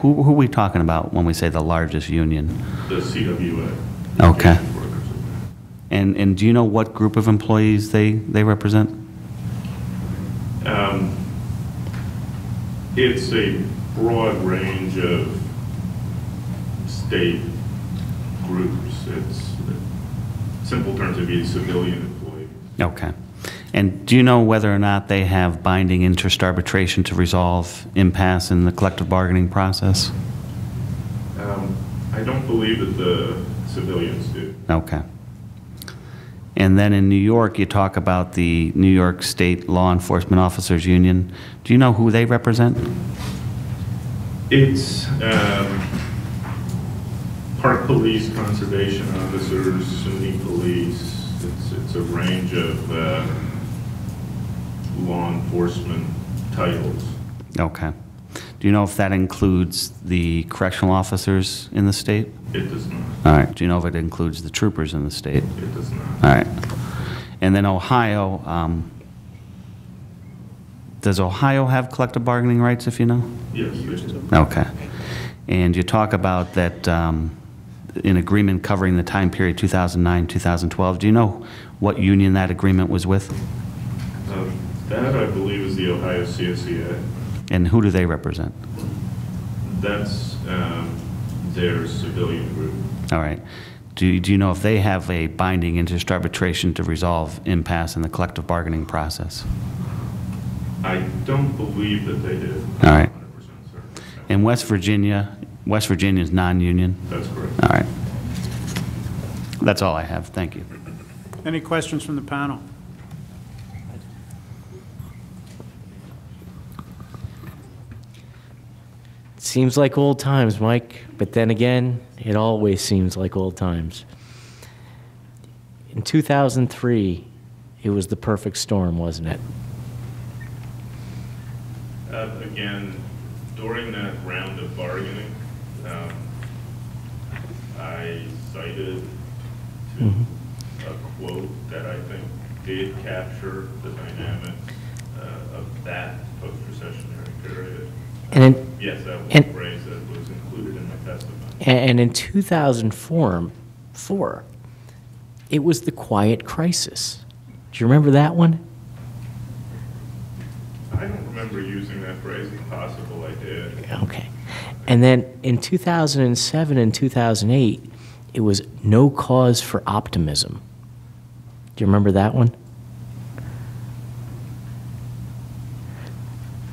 Who are we talking about when we say the largest union? The CWA. Okay. And do you know what group of employees they represent? It's a broad range of state groups. It's simple terms would be civilian employees. Okay. And do you know whether or not they have binding interest arbitration to resolve impasse in the collective bargaining process? I don't believe that the civilians do. Okay. And then in New York, you talk about the New York State Law Enforcement Officers Union. Do you know who they represent? It's park police, conservation officers, SUNY police. It's a range of law enforcement titles. Okay. Do you know if that includes the correctional officers in the state? It does not. All right. Do you know if it includes the troopers in the state? It does not. All right. And then Ohio, does Ohio have collective bargaining rights, if you know? Yes, they do. Okay. And you talk about that in agreement covering the time period 2009, 2012. Do you know what union that agreement was with? That, I believe, is the Ohio CSEA. And who do they represent? That's their civilian group. All right. Do you know if they have a binding interest arbitration to resolve impasse in the collective bargaining process? I don't believe that they do. All right. 100% certain. In West Virginia is non-union? That's correct. All right. That's all I have. Thank you. Any questions from the panel? Seems like old times, Mike, but then again, it always seems like old times. In 2003, it was the perfect storm, wasn't it? Again, during that round of bargaining, I cited to a quote that I think did capture the dynamic of that post-recessionary period. Yes, that was a phrase that was included in my testimony. And in 2004, it was the quiet crisis. Do you remember that one? I don't remember using that phrase. It's possible I did. Okay. And then in 2007 and 2008, it was no cause for optimism. Do you remember that one?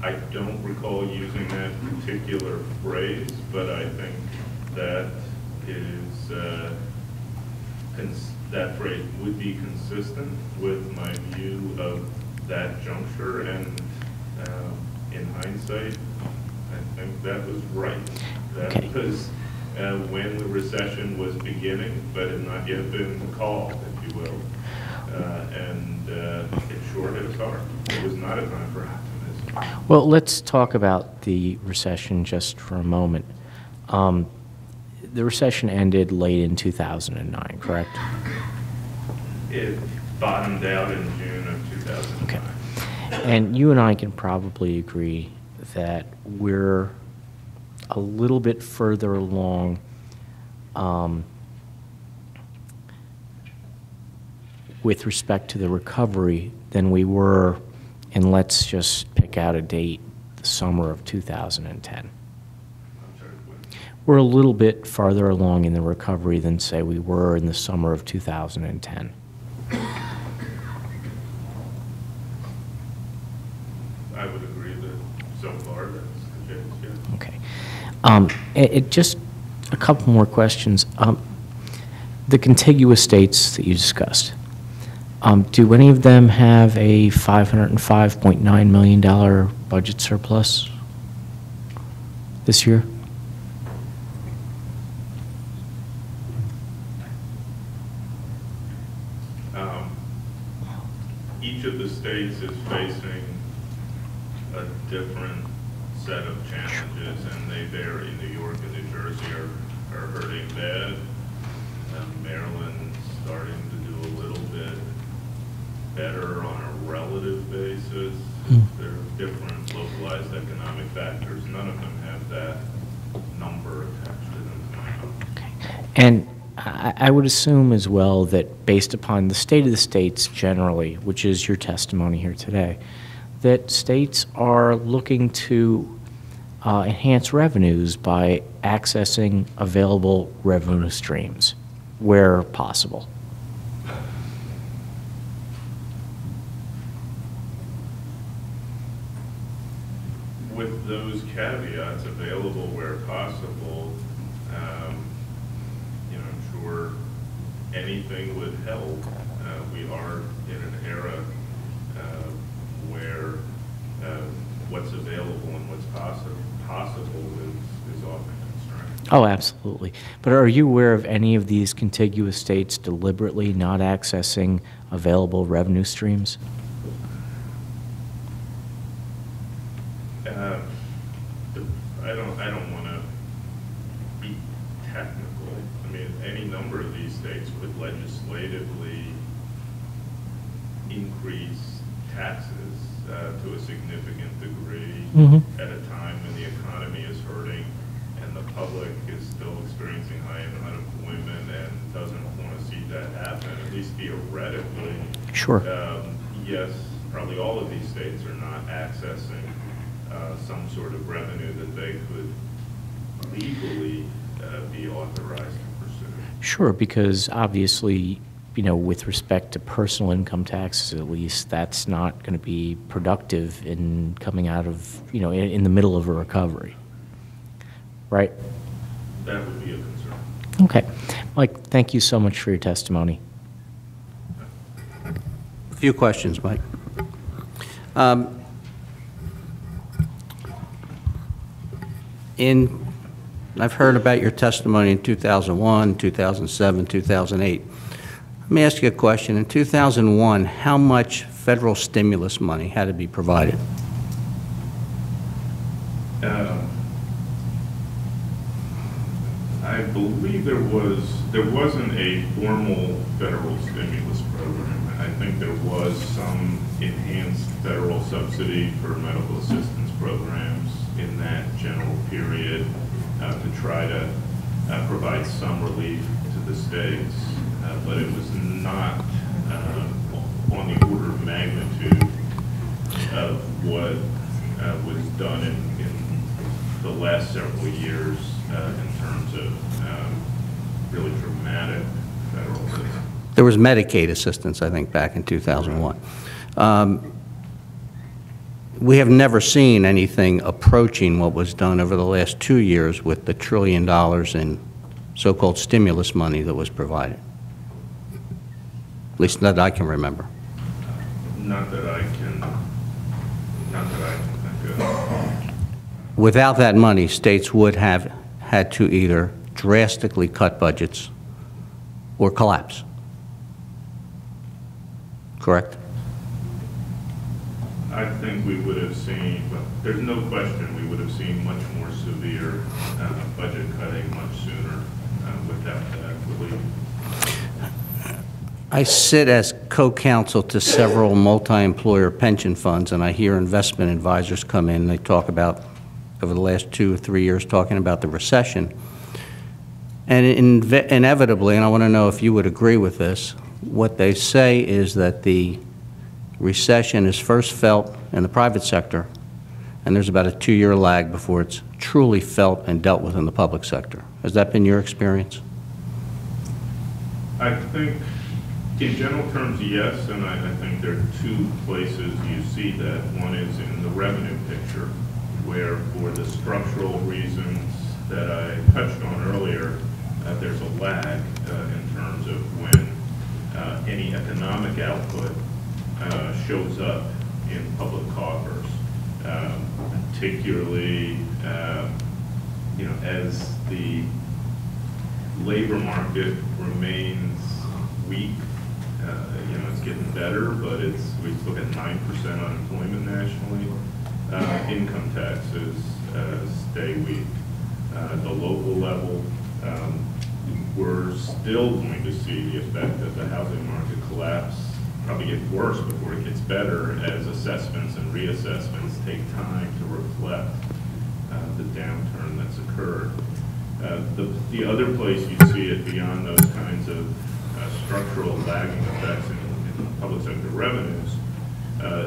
I don't recall using that particular phrase, but I think that is that phrase would be consistent with my view of that juncture, and in hindsight, I think that was right. That was when the recession was beginning, but had not yet been called, if you will, and it sure hit us hard. It was not a time for optimism. Well, let's talk about the recession just for a moment. The recession ended late in 2009, correct? It bottomed out in June of 2009. Okay. And you and I can probably agree that we're a little bit further along with respect to the recovery than we were, and let's just pick out a date, the summer of 2010. We're a little bit farther along in the recovery than, say, we were in the summer of 2010. I would agree that so far that's the case, yeah. Okay. Just a couple more questions. The contiguous states that you discussed, do any of them have a $505.9 million budget surplus this year? Each of the states is facing a different set of challenges, and they vary. New York and New Jersey are hurting bad. Maryland's starting to do a little bit better on a relative basis. There are different localized economic factors. None of them have that And I would assume as well that based upon the state of the states generally, which is your testimony here today, that states are looking to enhance revenues by accessing available revenue streams where possible. With those caveats, available where possible, I'm sure anything would help. We are in an era where what's available and what's possible is often constrained. Oh, absolutely. But are you aware of any of these contiguous states deliberately not accessing available revenue streams? I don't want to be technical. I mean, any number of these states could legislatively increase taxes to a significant degree at a time when the economy is hurting and the public is still experiencing high unemployment and doesn't want to see that happen, at least theoretically. Sure. Yes, probably all of these states are not accessing some sort of revenue that they could legally be authorized to pursue. Sure, because obviously, with respect to personal income taxes, at least, that's not going to be productive in coming out of, in the middle of a recovery, right? That would be a concern. Okay. Mike, thank you so much for your testimony. A few questions, Mike. I've heard about your testimony in 2001, 2007, 2008. Let me ask you a question. In 2001, how much federal stimulus money had to be provided? I believe there wasn't a formal federal stimulus program. I think there was some enhanced federal subsidy for medical assistance programs in that general period to try to provide some relief to the states, but it was not on the order of magnitude of what was done in the last several years in terms of really dramatic federal assistance. There was Medicaid assistance, I think, back in 2001. We have never seen anything approaching what was done over the last 2 years with the $1 trillion in so-called stimulus money that was provided. At least that I can remember. Not that I can think of. Without that money, states would have had to either drastically cut budgets or collapse. Correct? I think we would have seen, well, there's no question we would have seen much more severe budget cutting much sooner without that relief. I sit as co-counsel to several multi-employer pension funds, and I hear investment advisors come in, they talk about, over the last 2 or 3 years, talking about the recession. And inevitably, and I want to know if you would agree with this, what they say is that the recession is first felt in the private sector, and there's about a 2-year lag before it's truly felt and dealt with in the public sector. Has that been your experience? I think, in general terms, yes, and I think there are 2 places you see that. One is in the revenue picture, where for the structural reasons that I touched on earlier, there's a lag in terms of when any economic output shows up in public coffers, particularly as the labor market remains weak. It's getting better, but we look at 9% unemployment nationally. Income taxes stay weak. At the local level, we're still going to see the effect of the housing market collapse probably get worse before it gets better, as assessments and reassessments take time to reflect the downturn that's occurred. The other place you see see it beyond those kinds of structural lagging effects in public sector revenues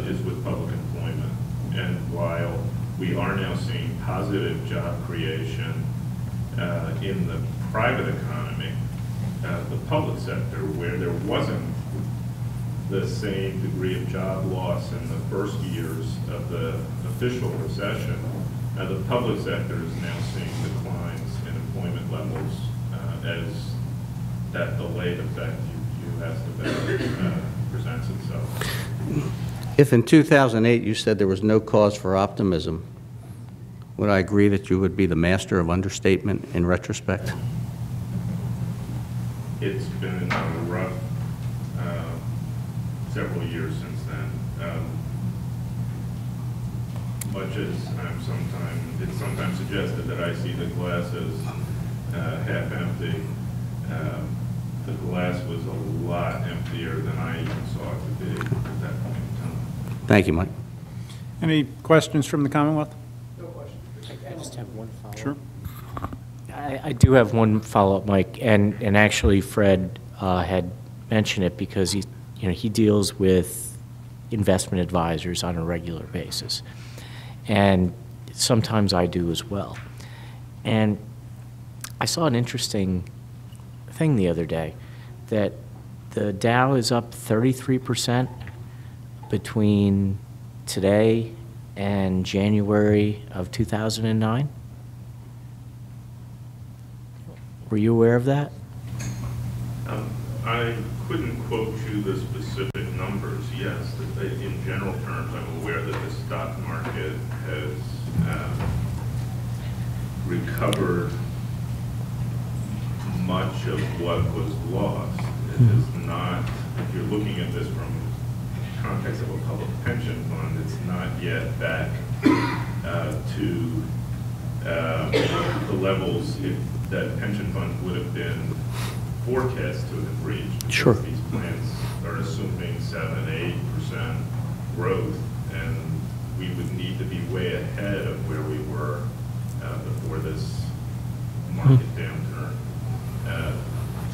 is with public employment. And while we are now seeing positive job creation in the private economy, the public sector, where there wasn't the same degree of job loss in the first years of the official recession, the public sector is now seeing declines in employment levels as that delayed effect you asked about presents itself. If in 2008 you said there was no cause for optimism, would I agree that you would be the master of understatement in retrospect? It's been a rough several years since then. Much as it's sometimes suggested that I see the glass as half empty, the glass was a lot emptier than I even saw it to be at that point in time. Thank you, Mike. Any questions from the Commonwealth? No questions. I just have one follow-up. Sure. I do have one follow-up, Mike, and actually Fred had mentioned it because he deals with investment advisors on a regular basis, and sometimes I do as well. And I saw an interesting thing the other day that the Dow is up 33% between today and January of 2009. Were you aware of that? I couldn't quote you the specific numbers. Yes, in general terms, I'm aware that the stock market has recovered much of what was lost. It is not, if you're looking at this from the context of a public pension fund, it's not yet back to the levels that pension funds would have been forecast to have reached. Sure. These plans are assuming 7–8% growth, and we would need to be way ahead of where we were before this market downturn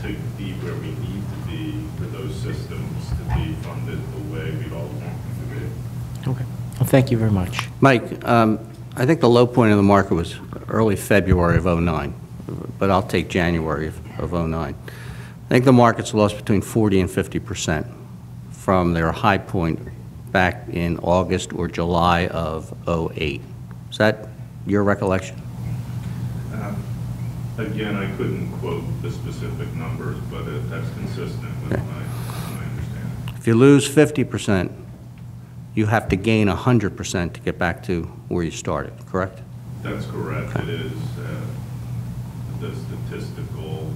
to be where we need to be for those systems to be funded the way we'd all want them to be. Okay. Well, thank you very much. Mike, I think the low point of the market was early February of '09, but I'll take January of '09. I think the market's lost between 40 and 50% from their high point back in August or July of '08. Is that your recollection? Again, I couldn't quote the specific numbers, but that's consistent with my understanding. If you lose 50%, you have to gain 100% to get back to where you started, correct? That's correct. It is the statistical,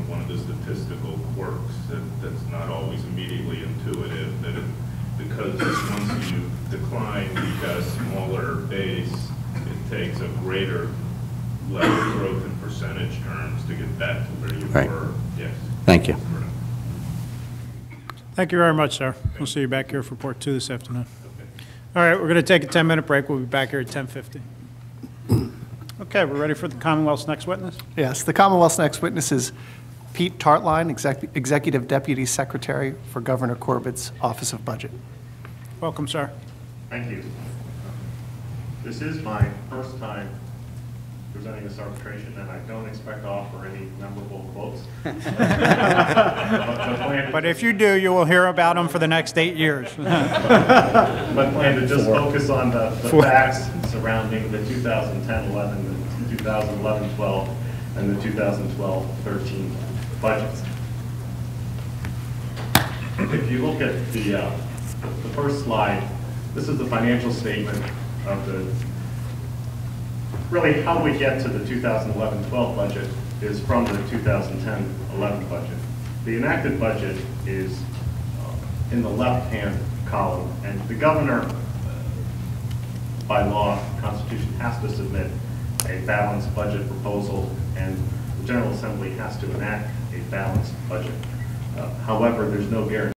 one of the statistical quirks that's not always immediately intuitive, that because once you decline, you've got a smaller base, it takes a greater level of growth in percentage terms to get back to where you were. Yes. Thank you. Thank you very much, sir. We'll see you back here for Part 2 this afternoon. All right, we're going to take a 10-minute break. We'll be back here at 10:50. Okay, we're ready for the Commonwealth's next witness? Yes, the Commonwealth's next witness is Pete Tartline, Executive Deputy Secretary for Governor Corbett's Office of Budget. Welcome, sir. Thank you. This is my first time presenting this arbitration, and I don't expect to offer any memorable quotes. But if you do, you will hear about them for the next 8 years. But plan to just focus on the facts surrounding the 2010-11, the 2011-12, and the 2012-13 budgets. If you look at the first slide, this is the financial statement of the, really how we get to the 2011-12 budget is from the 2010-11 budget. The enacted budget is in the left-hand column, and the governor, by law, Constitution, has to submit a balanced budget proposal, and the General Assembly has to enact a balanced budget. However, there's no guarantee